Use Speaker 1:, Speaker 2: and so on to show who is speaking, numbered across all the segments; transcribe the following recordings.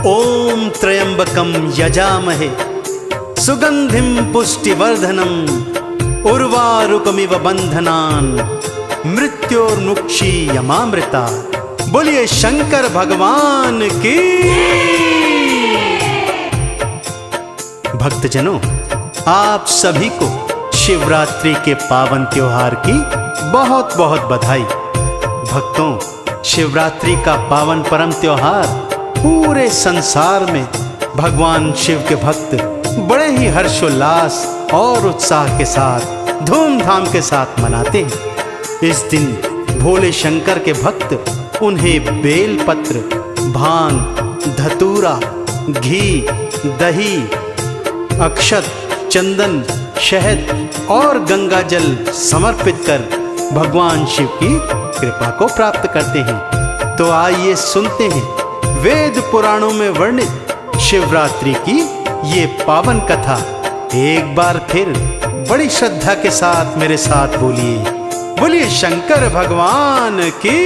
Speaker 1: ओम त्र्यंबकं यजामहे सुगंधिं पुष्टिवर्धनम् उर्वारुकमिव बंधनान् मृत्योर्मुक्षीयमामृता। बोलिए शंकर भगवान की। भक्तजनों, आप सभी को शिवरात्रि के पावन त्योहार की बहुत बहुत बधाई। भक्तों, शिवरात्रि का पावन परम त्योहार पूरे संसार में भगवान शिव के भक्त बड़े ही हर्षोल्लास और उत्साह के साथ धूमधाम के साथ मनाते हैं। इस दिन भोले शंकर के भक्त उन्हें बेलपत्र, भांग, धतूरा, घी, दही, अक्षत, चंदन, शहद और गंगा जल समर्पित कर भगवान शिव की कृपा को प्राप्त करते हैं। तो आइए सुनते हैं वेद पुराणों में वर्णित शिवरात्रि की ये पावन कथा। एक बार फिर बड़ी श्रद्धा के साथ मेरे साथ बोलिए, बोलिए शंकर भगवान की।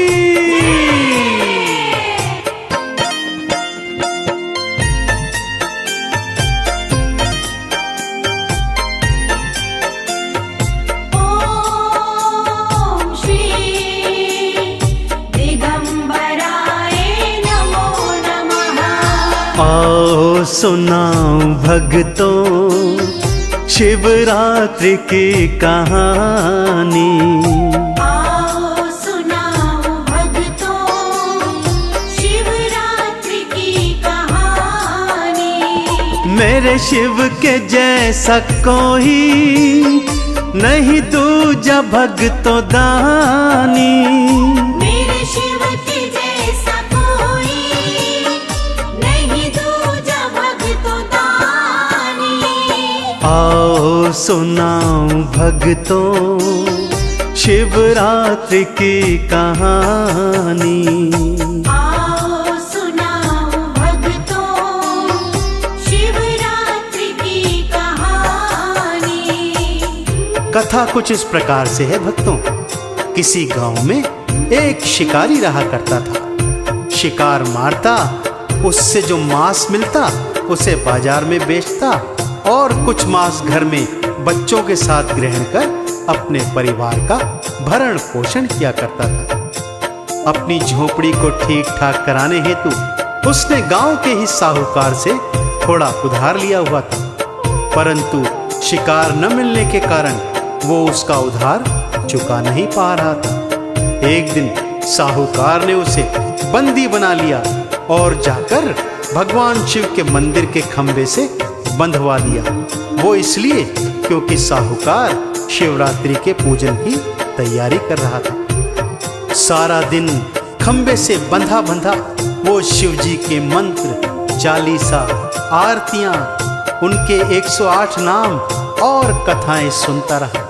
Speaker 1: आओ सुनाओ भक्तों शिवरात्रि की कहानी।
Speaker 2: आओ सुनाओ भक्तों शिवरात्रि की कहानी।
Speaker 1: मेरे शिव के जैसा कोई नहीं दूजा भक्तों दानी।
Speaker 2: मेरे शिव के जैसा कोई नहीं दूजा भक्तों दानी।
Speaker 1: आओ सुनाओ भक्तों शिवरात्रि की कहानी।
Speaker 2: आओ सुनाओ भक्तों शिवरात्रि की कहानी।
Speaker 1: कथा कुछ इस प्रकार से है भक्तों। किसी गांव में एक शिकारी रहा करता था। शिकार मारता, उससे जो मांस मिलता उसे बाजार में बेचता और कुछ मांस घर में बच्चों के साथ ग्रहण कर अपने परिवार का भरण पोषण किया करता था। अपनी झोपड़ी को ठीक ठाक कराने हेतु उसने गांव के ही साहूकार से थोड़ा उधार लिया हुआ था, परंतु शिकार न मिलने के कारण वो उसका उधार चुका नहीं पा रहा था। एक दिन साहूकार ने उसे बंदी बना लिया और जाकर भगवान शिव के मंदिर के खंभे से बंधवा दिया। वो इसलिए क्योंकि साहूकार शिवरात्रि के पूजन की तैयारी कर रहा था। सारा दिन खंभे से बंधा बंधा वो शिव जी के मंत्र, चालीसा, आरतियां, उनके 108 नाम और कथाएं सुनता रहा।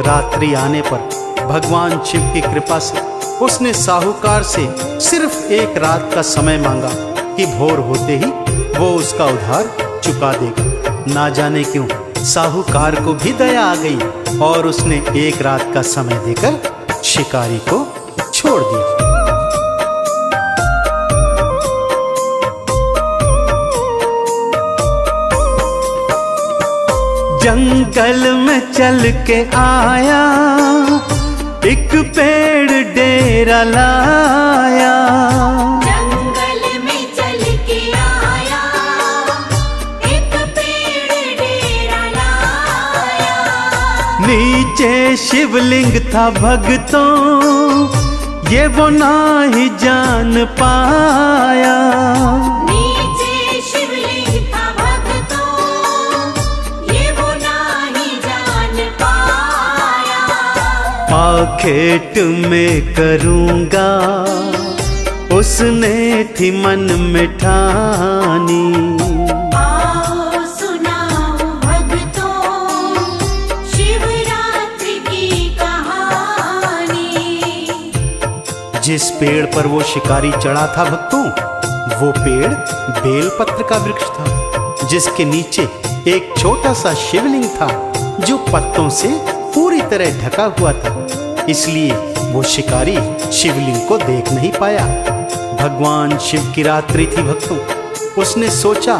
Speaker 1: रात्रि आने पर भगवान शिव की कृपा से उसने साहूकार से सिर्फ एक रात का समय मांगा कि भोर होते ही वो उसका उधार चुका देगा। ना जाने क्यों साहूकार को भी दया आ गई और उसने एक रात का समय देकर शिकारी को छोड़ दिया। जंगल में चल के आया, एक पेड़ डेरा लाया।
Speaker 2: जंगल में चल के आया, एक पेड़ डेरा लाया।
Speaker 1: नीचे शिवलिंग था भक्तों, ये वो ना ही जान पाया।
Speaker 2: नीचे शिवलिंग था भक्तों, ये वो नहीं जान पाया।
Speaker 1: आखेट में करूँगा उसने थी मन में ठानी।
Speaker 2: आओ सुनाओ भक्तों शिवरात्रि की कहानी।
Speaker 1: जिस पेड़ पर वो शिकारी चढ़ा था भक्तों, वो पेड़ बेलपत्र का वृक्ष था, जिसके नीचे एक छोटा सा शिवलिंग था जो पत्तों से पूरी तरह ढका हुआ था। इसलिए वो शिकारी शिवलिंग को देख नहीं पाया। भगवान शिव की रात्रि थी भक्तों, उसने सोचा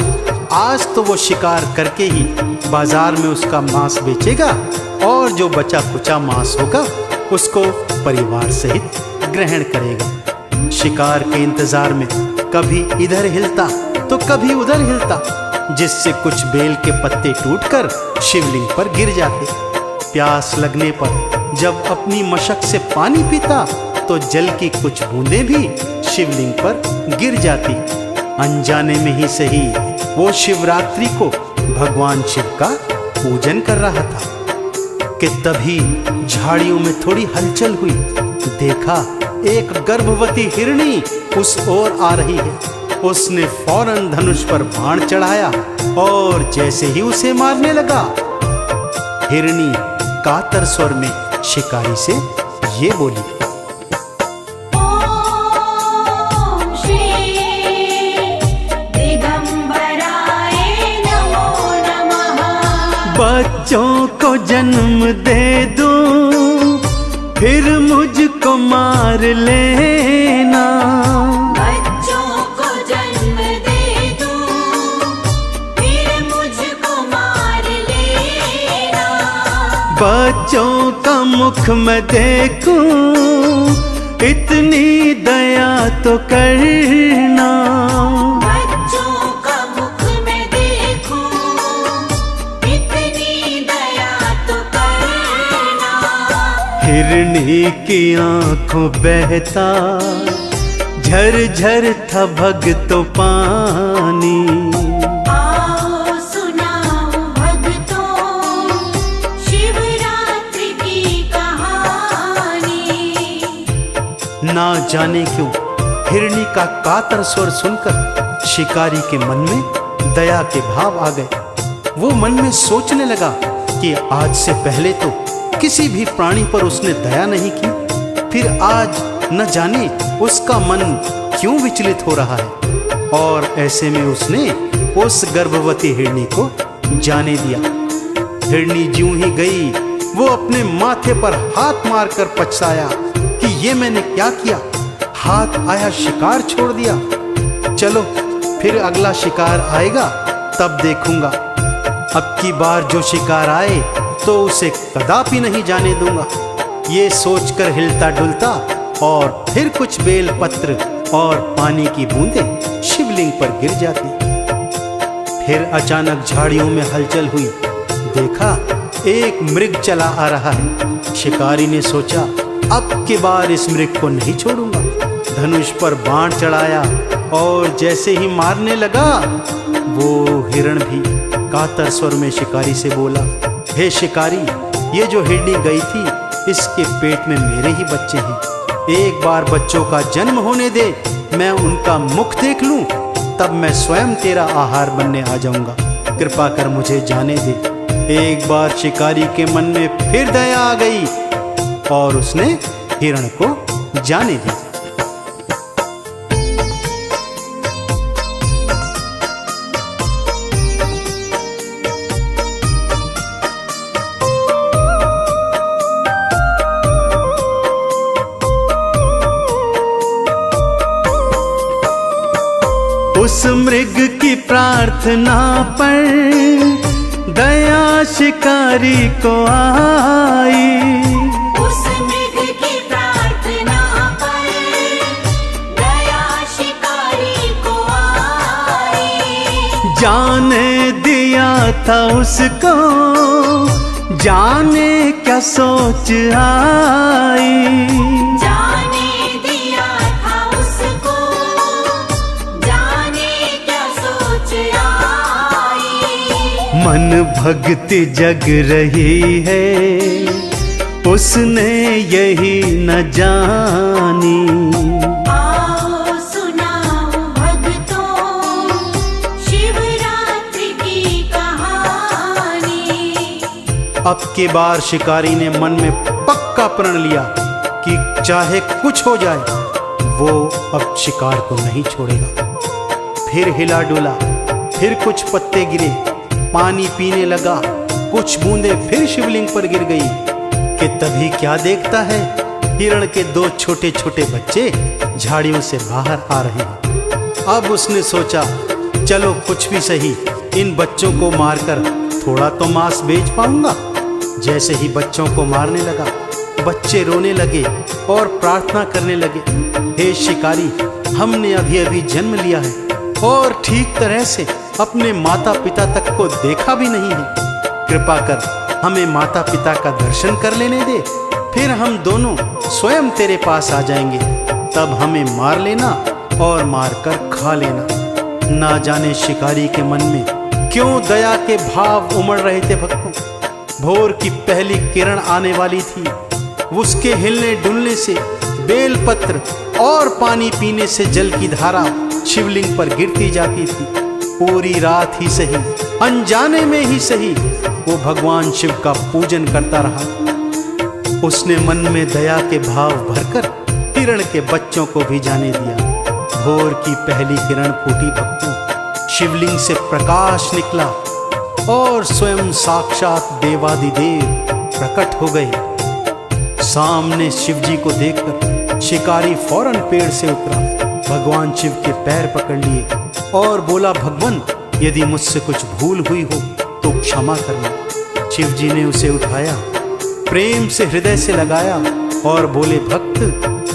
Speaker 1: आज तो वो शिकार करके ही बाजार में उसका मांस बेचेगा और जो बचा कुचा मांस होगा उसको परिवार सहित ग्रहण करेगा। शिकार के इंतजार में कभी इधर हिलता तो कभी उधर हिलता, जिससे कुछ बेल के पत्ते टूटकर शिवलिंग पर गिर जाते। प्यास लगने पर जब अपनी मशक से पानी पीता तो जल की कुछ बूंदें भी शिवलिंग पर गिर जाती। अनजाने में ही सही वो शिवरात्रि को भगवान शिव का पूजन कर रहा था कि तभी झाड़ियों में थोड़ी हलचल हुई। देखा एक गर्भवती हिरणी उस ओर आ रही है। उसने फौरन धनुष पर बाण चढ़ाया और जैसे ही उसे मारने लगा, हिरणी कातर स्वर में शिकारी से ये बोली,
Speaker 2: ओम श्री दिगंबराय नमो नमः।
Speaker 1: बच्चों को जन्म दे दूं फिर मुझको मार लेना।
Speaker 2: बच्चों को जन्म दे दूं फिर मुझको मार लेना।
Speaker 1: बच्चों का मुख मैं देखूं इतनी दया तो करना।
Speaker 2: बच्चों का मुख मैं देखूं इतनी दया तो करना।
Speaker 1: हिरणी की आंखों बहता झरझर था भगतों पानी।
Speaker 2: आओ सुनाओ भक्तों शिवरात्रि की कहानी।
Speaker 1: ना जाने क्यों हिरणी का कातर स्वर सुनकर शिकारी के मन में दया के भाव आ गए। वो मन में सोचने लगा कि आज से पहले तो किसी भी प्राणी पर उसने दया नहीं की, फिर आज न जाने उसका मन क्यों विचलित हो रहा है। और ऐसे में उसने उस गर्भवती हिरणी को जाने दिया। हिरणी ज्यों ही गई वो अपने माथे पर हाथ मारकर पछताया कि ये मैंने क्या किया, हाथ आया शिकार छोड़ दिया। चलो फिर अगला शिकार आएगा तब देखूंगा। अब की बार जो शिकार आए तो उसे कदापि नहीं जाने दूंगा। ये सोचकर हिलता डुलता और फिर कुछ बेल पत्र और पानी की बूंदें शिवलिंग पर गिर जाती। फिर अचानक झाड़ियों में हलचल हुई। देखा एक मृग चला आ रहा है। शिकारी ने सोचा अब की बार इस मृग को नहीं छोड़ूंगा। धनुष पर बाण चढ़ाया और जैसे ही मारने लगा, वो हिरण भी कातर स्वर में शिकारी से बोला, हे शिकारी, ये जो हिरणी गई थी इसके पेट में मेरे ही बच्चे हैं। एक बार बच्चों का जन्म होने दे, मैं उनका मुख देख लूं, तब मैं स्वयं तेरा आहार बनने आ जाऊंगा। कृपा कर मुझे जाने दे। एक बार शिकारी के मन में फिर दया आ गई और उसने हिरण को जाने दी। उस मृग की प्रार्थना पर दया शिकारी को आई।
Speaker 2: उस मृग की प्रार्थना पर दया शिकारी को आई।
Speaker 1: जाने दिया था उसको, जाने क्या सोच आई।
Speaker 2: जाने दिया था उसको, जाने क्या सोच आई।
Speaker 1: मन भक्ति जग रही है, उसने यही न जानी।
Speaker 2: आओ सुनाओ भक्तों शिवरात्रि की कहानी।
Speaker 1: अब के बार शिकारी ने मन में पक्का प्रण लिया कि चाहे कुछ हो जाए वो अब शिकार को नहीं छोड़ेगा। फिर हिला डुला, फिर कुछ पत्ते गिरे, पानी पीने लगा, कुछ बूंदें फिर शिवलिंग पर गिर गई कि तभी क्या देखता है, हिरण के दो छोटे छोटे बच्चे झाड़ियों से बाहर आ रहे हैं। अब उसने सोचा चलो कुछ भी सही, इन बच्चों को मारकर थोड़ा तो मांस बेच पाऊंगा। जैसे ही बच्चों को मारने लगा, बच्चे रोने लगे और प्रार्थना करने लगे, हे शिकारी, हमने अभी अभी जन्म लिया है और ठीक तरह से अपने माता पिता तक को देखा भी नहीं है। कृपा कर हमें माता पिता का दर्शन कर लेने दे, फिर हम दोनों स्वयं तेरे पास आ जाएंगे। तब हमें मार लेना और मारकर खा लेना। ना जाने शिकारी के मन में क्यों दया के भाव उमड़ रहे थे भक्तों। भोर की पहली किरण आने वाली थी, उसके हिलने डुलने से बेलपत्र और पानी पीने से जल की धारा शिवलिंग पर गिरती जाती थी। पूरी रात ही सही, अनजाने में ही सही, वो भगवान शिव का पूजन करता रहा। उसने मन में दया के भाव भरकर हिरण के बच्चों को भी जाने दिया। भोर की पहली किरण फूटी भक्तों, शिवलिंग से प्रकाश निकला और स्वयं साक्षात देवादिदेव प्रकट हो गए। सामने शिवजी को देखकर शिकारी फौरन पेड़ से उतरा, भगवान शिव के पैर पकड़ लिए और बोला, भगवान, यदि मुझसे कुछ भूल हुई हो तो क्षमा करना। शिवजी ने उसे उठाया, प्रेम से हृदय से लगाया और बोले, भक्त,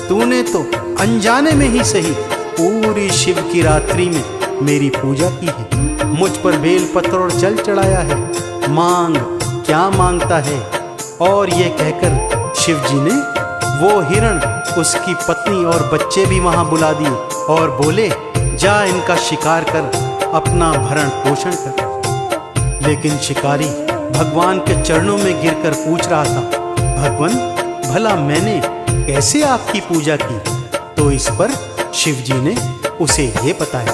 Speaker 1: तूने तो अनजाने में ही सही पूरी शिव की रात्रि में मेरी पूजा की है, मुझ पर बेलपत्र और जल चढ़ाया है, मांग क्या मांगता है। और ये कहकर शिवजी ने वो हिरण, उसकी पत्नी और बच्चे भी वहां बुला दिए और बोले, जा इनका शिकार कर, अपना भरण पोषण कर। लेकिन शिकारी भगवान के चरणों में गिरकर पूछ रहा था, भगवान, भला मैंने कैसे आपकी पूजा की? तो इस पर शिवजी ने उसे ये बताया,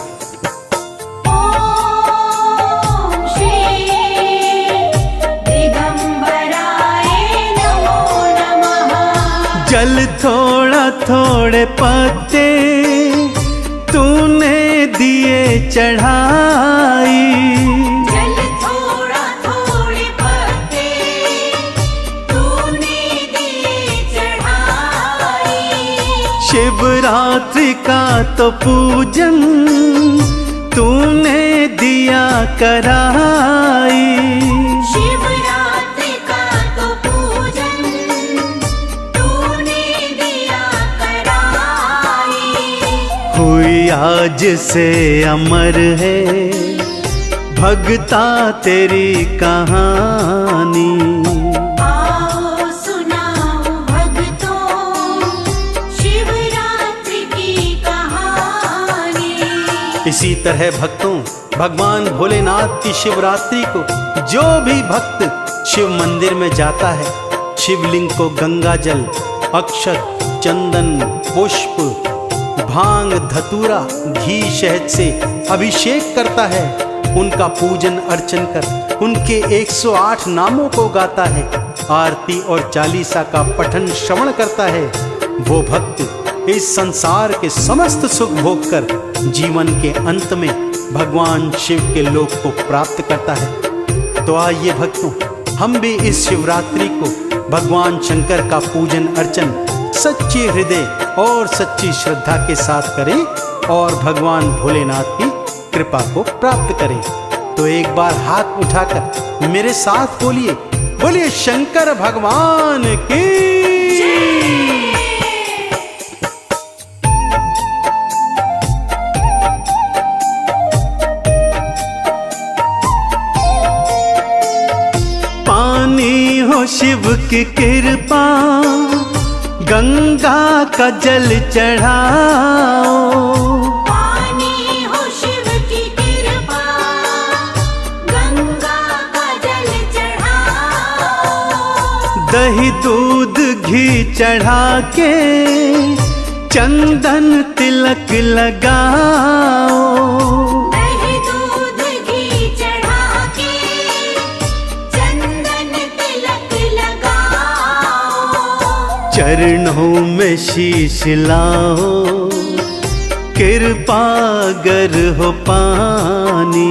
Speaker 2: ओम श्री दिगंबराय नमो नमः।
Speaker 1: जल थोड़ा थोड़े पत्ते तूने दिए चढ़ाई,
Speaker 2: जल थोड़ा थोड़े पत्ते तूने दिए चढ़ाई।
Speaker 1: शिवरात्रि का तो पूजन तूने दिया कराई,
Speaker 2: शिवरात्रि का तो पूजन तूने दिया कराई।
Speaker 1: हुई आज से अमर है भगता तेरी कहानी।
Speaker 2: आओ सुनाओ भक्तों शिवरात्रि की कहानी।
Speaker 1: इसी तरह भक्तों, भगवान भोलेनाथ की शिवरात्रि को जो भी भक्त शिव मंदिर में जाता है, शिवलिंग को गंगा जल, अक्षत, चंदन, पुष्प, भांग, धतूरा, घी, शहद से अभिषेक करता है, उनका पूजन अर्चन कर उनके 108 नामों को गाता है, आरती और चालीसा का पठन श्रवण करता है, वो भक्त इस संसार के समस्त सुख भोग कर जीवन के अंत में भगवान शिव के लोक को प्राप्त करता है। तो आइए भक्तों, हम भी इस शिवरात्रि को भगवान शंकर का पूजन अर्चन सच्चे हृदय और सच्ची श्रद्धा के साथ करें और भगवान भोलेनाथ की कृपा को प्राप्त करें। तो एक बार हाथ उठाकर मेरे साथ बोलिए, बोलिए शंकर भगवान की। पानी हो शिव की कृपा, गंगा का जल चढ़ाओ,
Speaker 2: पानी हो शिव की कृपा, गंगा का जल चढ़ाओ।
Speaker 1: दही दूध घी चढ़ा के चंदन तिलक लगाओ,
Speaker 2: दही दूध घी चढ़ा के चंदन तिलक लगाओ।
Speaker 1: चरणों में शीश लाओ, कृपा गर हो पानी,